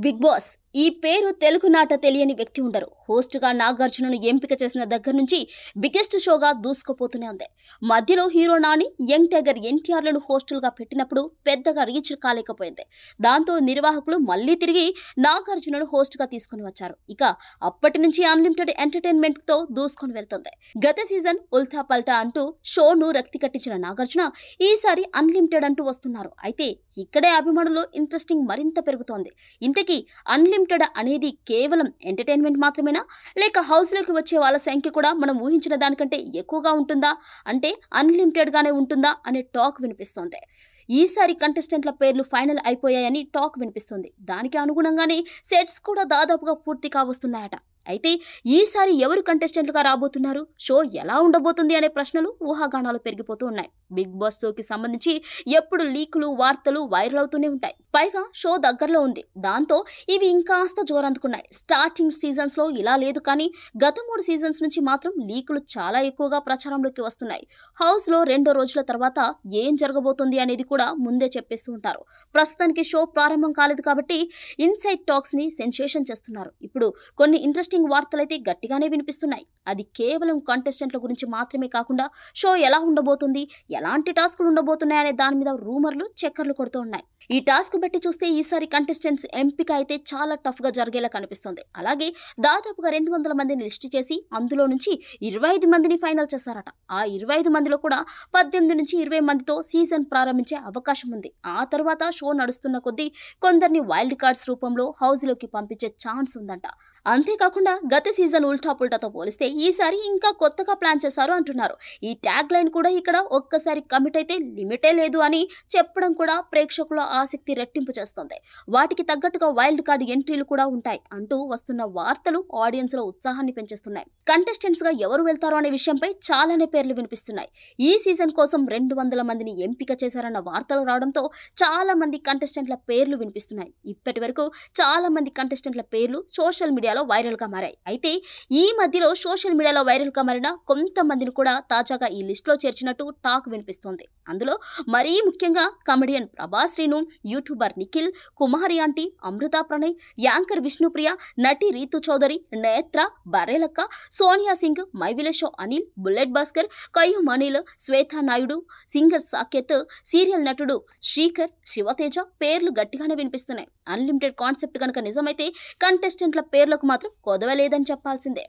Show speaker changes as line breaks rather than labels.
Big boss ఈ పేరు తెలుగు నాట తెలియని వ్యక్తి ఉండరు. హోస్ట్గా నాగార్జునను ఎంపిక చేసిన దగ్గర నుంచి బిగ్గెస్ట్ షోగా దూసుకుపోతూనే ఉంది. మధ్యలో హీరో నాని, యంగ్ టైగర్ ఎన్టీఆర్లను హోస్టులుగా పెట్టినప్పుడు పెద్దగా రీచ్ కాలేకపోయింది. దాంతో నిర్వాహకులు మళ్లీ తిరిగి నాగార్జునను హోస్ట్గా తీసుకుని వచ్చారు. ఇక అప్పటి నుంచి అన్లిమిటెడ్ ఎంటర్టైన్మెంట్తో దూసుకొని వెళ్తుంది. గత సీజన్ ఉల్టా పల్టా అంటూ షోను రక్తి కట్టించిన నాగార్జున ఈసారి అన్లిమిటెడ్ అంటూ వస్తున్నారు. అయితే ఇక్కడే అభిమానులు ఇంట్రెస్టింగ్ మరింత పెరుగుతోంది. ఇంతకీ అన్లిమిటెడ్ అనేది కేవలం ఎంటర్టైన్మెంట్ మాత్రమేనా, లేక హౌస్లోకి వచ్చే వాళ్ళ సంఖ్య కూడా మనం ఊహించిన దానికంటే ఎక్కువగా ఉంటుందా, అంటే అన్లిమిటెడ్గానే ఉంటుందా అనే టాక్ వినిపిస్తోంది. ఈసారి కంటెస్టెంట్ల పేర్లు ఫైనల్ అయిపోయాయని టాక్ వినిపిస్తుంది. దానికి అనుగుణంగానే సెట్స్ కూడా దాదాపుగా పూర్తి కావస్తున్నాయట. అయితే ఈసారి ఎవరు కంటెస్టెంట్లుగా రాబోతున్నారు, షో ఎలా ఉండబోతుంది అనే ప్రశ్నలు ఊహాగానాలు పెరిగిపోతూ ఉన్నాయి. బిగ్ బాస్ షోకి సంబంధించి ఎప్పుడు లీకులు, వార్తలు వైరల్ అవుతూనే ఉంటాయి. పైగా షో దగ్గరలో ఉంది. దాంతో ఇవి ఇంకాస్త జోరందుకున్నాయి. స్టార్టింగ్ సీజన్స్లో ఇలా లేదు, కానీ గత 3 సీజన్స్ నుంచి మాత్రం లీకులు చాలా ఎక్కువగా ప్రచారంలోకి వస్తున్నాయి. హౌస్లో 2 రోజుల తర్వాత ఏం జరగబోతుంది అనేది కూడా ముందే చెప్పేస్తూ ఉంటారు. ప్రస్తుతానికి షో ప్రారంభం కాలేదు కాబట్టి ఇన్సైడ్ టాక్స్ని సెన్సేషన్ చేస్తున్నారు. ఇప్పుడు కొన్ని ఇంట్రెస్టింగ్ వార్తలైతే గట్టిగానే వినిపిస్తున్నాయి. అది కేవలం కంటెస్టెంట్ల గురించి మాత్రమే కాకుండా షో ఎలా ఉండబోతుంది, ఎలాంటి టాస్కులు ఉండబోతున్నాయనే దాని మీద రూమర్లు చక్కర్లు కొడుతూ ఉన్నాయి. ఈ టాస్క్ బట్టి చూస్తే ఈసారి కంటెస్టెంట్స్ ఎంపిక అయితే చాలా టఫ్గా జరిగేలా కనిపిస్తుంది. అలాగే దాదాపుగా 200 మందిని లిస్ట్ చేసి అందులో నుంచి 25 మందిని ఫైనల్ చేశారట. ఆ 25 మందిలో కూడా 18 నుంచి 20 మందితో సీజన్ ప్రారంభించే అవకాశం ఉంది. ఆ తర్వాత షో నడుస్తున్న కొద్దీ కొందరిని వైల్డ్ కార్డ్స్ రూపంలో హౌస్లోకి పంపించే ఛాన్స్ ఉందంట. అంతేకాకుండా గత సీజన్ ఉల్టా పుల్టాతో పోలిస్తే ఈసారి ఇంకా కొత్తగా ప్లాన్ చేశారు అంటున్నారు. ఈ ట్యాగ్ లైన్ కూడా ఇక్కడ ఒక్కసారి కమిట్ అయితే లిమిటే లేదు అని చెప్పడం కూడా ప్రేక్షకుల ఆసక్తి రెట్టింపు చేస్తుంది. వాటికి తగ్గట్టుగా వైల్డ్ కార్డ్ ఎంట్రీలు కూడా ఉంటాయి అంటూ వస్తున్న వార్తలు ఆడియన్స్ లో ఉత్సాహాన్ని పెంచేస్తున్నాయి. కంటెస్టెంట్స్ గా ఎవరు వెళ్తారో అనే విషయంపై చాలానే పేర్లు వినిపిస్తున్నాయి. ఈ సీజన్ కోసం 200 మందిని ఎంపిక చేశారన్న వార్తలు రావడంతో చాలా మంది కంటెస్టెంట్ల పేర్లు వినిపిస్తున్నాయి. ఇప్పటి వరకు చాలా మంది కంటెస్టెంట్ల పేర్లు సోషల్ మీడియాలో వైరల్ గా మారాయి. అయితే ఈ మధ్యలో సోషల్ మీడియాలో వైరల్ గా మారిన కొంతమందిని కూడా తాజాగా ఈ లిస్ట్ లో చేర్చినట్టు టాక్ వినిపిస్తోంది. అందులో మరీ ముఖ్యంగా comedian Prabhas Srinu, YouTuber Nikhil, Kumari aunty, Amrutha Pranay, anchor Vishnupriya, నటి Rithu Chowdary, Netra, Barrelakka, Sonia Singh, my village show Anil, bullet Bhaskar, Kayyum Anil, Swetha Naidu, singer Saketh, serial నటుడు శ్రీకర్, శివతేజ పేర్లు గట్టిగానే వినిపిస్తున్నాయి. అన్లిమిటెడ్ కాన్సెప్ట్ కనుక నిజమైతే కంటెస్టెంట్ల పేర్లకు మాత్రం కొదవలేదని చెప్పాల్సిందే.